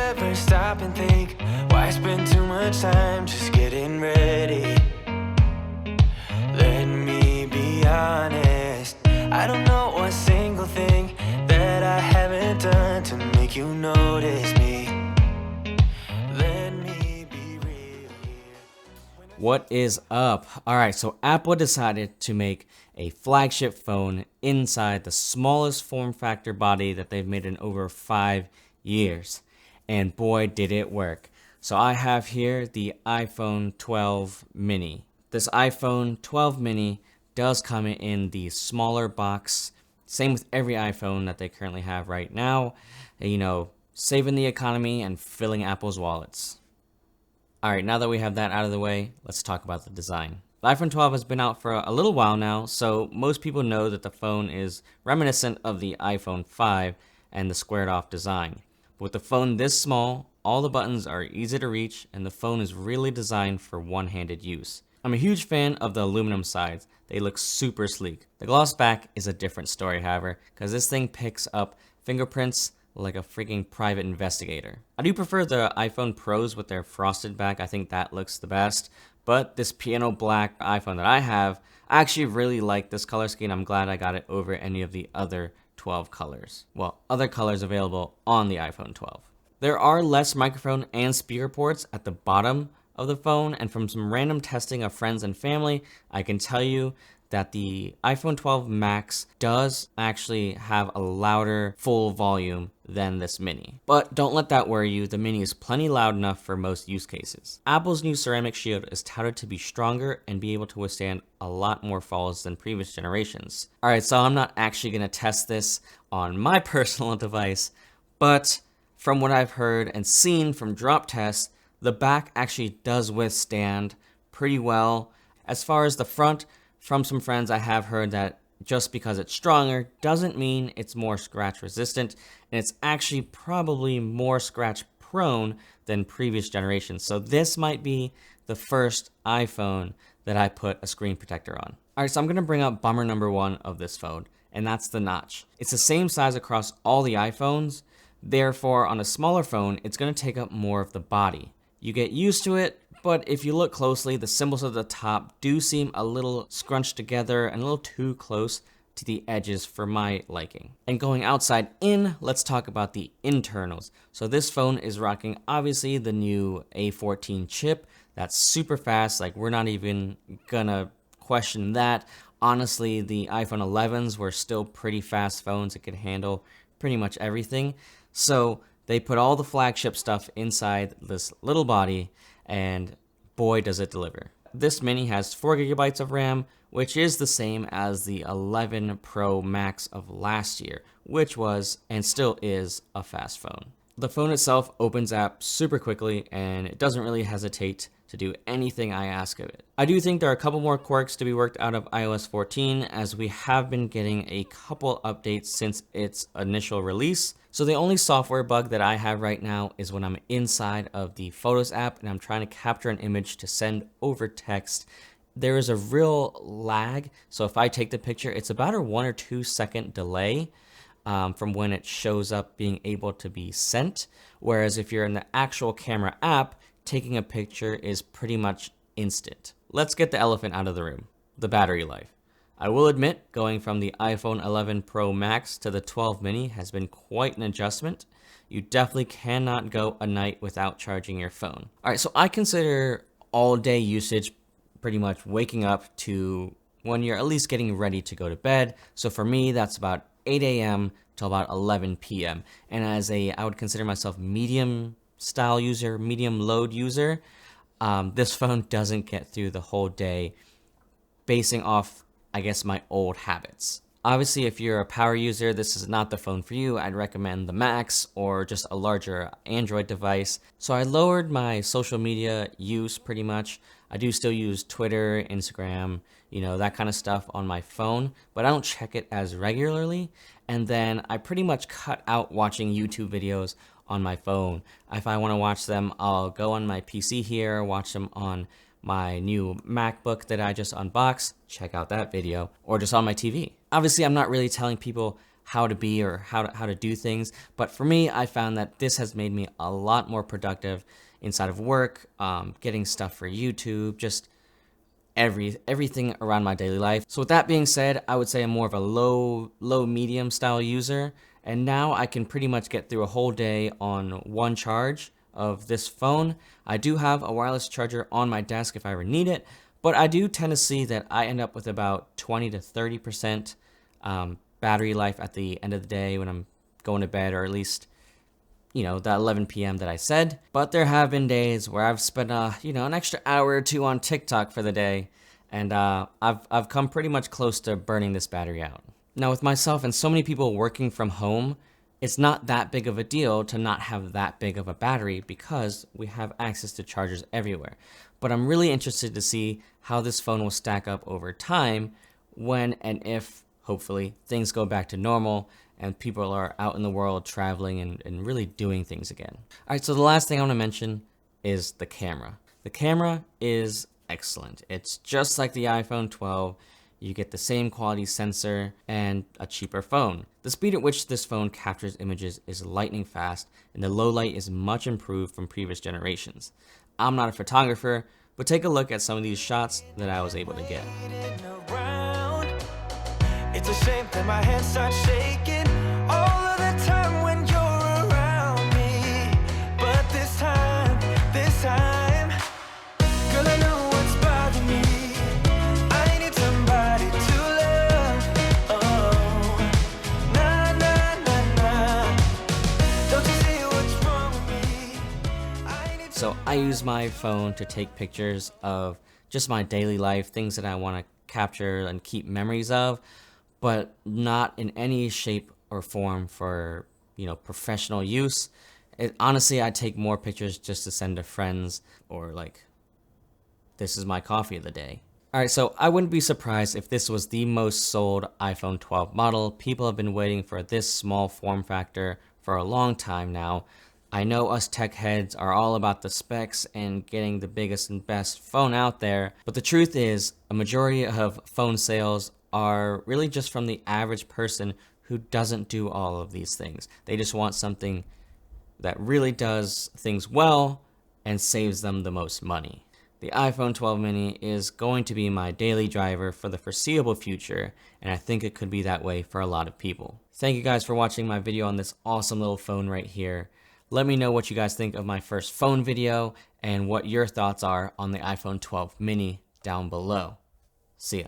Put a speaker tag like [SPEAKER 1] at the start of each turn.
[SPEAKER 1] ever stop and think, why spend too much time just getting ready? Let me be honest, I don't know one single thing that I haven't done to make you notice me. Let me be real here.
[SPEAKER 2] What is up? Alright, so Apple decided to make a flagship phone inside the smallest form factor body that they've made in over 5 years. And boy, did it work. So I have here the iPhone 12 mini. This iPhone 12 mini does come in the smaller box. Same with every iPhone that they currently have right now. You know, saving the economy and filling Apple's wallets. Alright, now that we have that out of the way, let's talk about the design. The iPhone 12 has been out for a little while now, so most people know that the phone is reminiscent of the iPhone 5 and the squared off design. But with the phone this small, all the buttons are easy to reach and the phone is really designed for one-handed use. I'm a huge fan of the aluminum sides. They look super sleek. The gloss back is a different story, however, because this thing picks up fingerprints like a freaking private investigator. I do prefer the iPhone Pros with their frosted back. I think that looks the best. But this piano black iPhone that I have, I actually really like this color scheme. I'm glad I got it over any of the other 12 colors. Well, other colors available on the iPhone 12. There are less microphone and speaker ports at the bottom of the phone, and from some random testing of friends and family, I can tell you that the iPhone 12 Max does actually have a louder full volume than this mini. But don't let that worry you, the mini is plenty loud enough for most use cases. Apple's new ceramic shield is touted to be stronger and be able to withstand a lot more falls than previous generations. Alright, so I'm not actually going to test this on my personal device, but from what I've heard and seen from drop tests, the back actually does withstand pretty well. As far as the front, from some friends I have heard that just because it's stronger doesn't mean it's more scratch resistant, and it's actually probably more scratch prone than previous generations. So this might be the first iPhone that I put a screen protector on. Alright, so I'm going to bring up bummer number one of this phone, and that's the notch. It's the same size across all the iPhones, therefore on a smaller phone it's going to take up more of the body. You get used to it, but if you look closely, the symbols at the top do seem a little scrunched together and a little too close to the edges for my liking. And going outside in, let's talk about the internals. So this phone is rocking obviously the new A14 chip. That's super fast, like we're not even gonna question that. Honestly, the iPhone 11s were still pretty fast phones. It could handle pretty much everything. So they put all the flagship stuff inside this little body, and boy does it deliver. This mini has 4GB of RAM, which is the same as the 11 Pro Max of last year, which was and still is a fast phone. The phone itself opens up super quickly and it doesn't really hesitate to do anything I ask of it. I do think there are a couple more quirks to be worked out of iOS 14, as we have been getting a couple updates since its initial release. So the only software bug that I have right now is when I'm inside of the Photos app and I'm trying to capture an image to send over text. There is a real lag, so if I take the picture, it's about a 1 or 2 second delay from when it shows up being able to be sent. Whereas if you're in the actual camera app, taking a picture is pretty much instant. Let's get the elephant out of the room, the battery life. I will admit, going from the iPhone 11 Pro Max to the 12 mini has been quite an adjustment. You definitely cannot go a night without charging your phone. Alright, so I consider all day usage pretty much waking up to when you're at least getting ready to go to bed. So for me, that's about 8 a.m. till about 11 p.m. And as I would consider myself medium style user, medium load user, this phone doesn't get through the whole day basing off, I guess, my old habits. Obviously, if you're a power user, this is not the phone for you. I'd recommend the Max or just a larger Android device. So I lowered my social media use pretty much. I do still use Twitter, Instagram, you know, that kind of stuff on my phone, but I don't check it as regularly. And then I pretty much cut out watching YouTube videos on my phone. If I want to watch them, I'll go on my PC here, watch them on my new MacBook that I just unboxed, check out that video, or just on my TV. Obviously, I'm not really telling people how to be or how to do things. But for me, I found that this has made me a lot more productive inside of work, getting stuff for YouTube, just everything around my daily life. So with that being said, I would say I'm more of a low medium style user, and now I can pretty much get through a whole day on one charge of this phone. I do have a wireless charger on my desk if I ever need it, but I do tend to see that I end up with about 20 to 30% battery life at the end of the day when I'm going to bed, or at least, you know, that 11 p.m. that I said. But there have been days where I've spent, an extra hour or two on TikTok for the day, and I've come pretty much close to burning this battery out. Now, with myself and so many people working from home, it's not that big of a deal to not have that big of a battery because we have access to chargers everywhere. But I'm really interested to see how this phone will stack up over time when and if, hopefully, things go back to normal and people are out in the world traveling and really doing things again. All right, so the last thing I want to mention is the camera. The camera is excellent. It's just like the iPhone 12. You get the same quality sensor and a cheaper phone. The speed at which this phone captures images is lightning fast, and the low light is much improved from previous generations. I'm not a photographer, but take a look at some of these shots that I was able to get.
[SPEAKER 1] It's a shame that my hands start shaking all of the time when you're around me. But this time, girl, I know what's bothering me. I need somebody to love. Oh, nah, nah, nah, nah. Don't you see what's wrong with me?
[SPEAKER 2] So I use my phone to take pictures of just my daily life, things that I want to capture and keep memories of, but not in any shape or form for, professional use. Honestly, I take more pictures just to send to friends, or like, this is my coffee of the day. All right, so I wouldn't be surprised if this was the most sold iPhone 12 model. People have been waiting for this small form factor for a long time now. I know us tech heads are all about the specs and getting the biggest and best phone out there, but the truth is a majority of phone sales are really just from the average person who doesn't do all of these things. They just want something that really does things well and saves them the most money. The iPhone 12 mini is going to be my daily driver for the foreseeable future, and I think it could be that way for a lot of people. Thank you guys for watching my video on this awesome little phone right here. Let me know what you guys think of my first phone video and what your thoughts are on the iPhone 12 mini down below. See ya.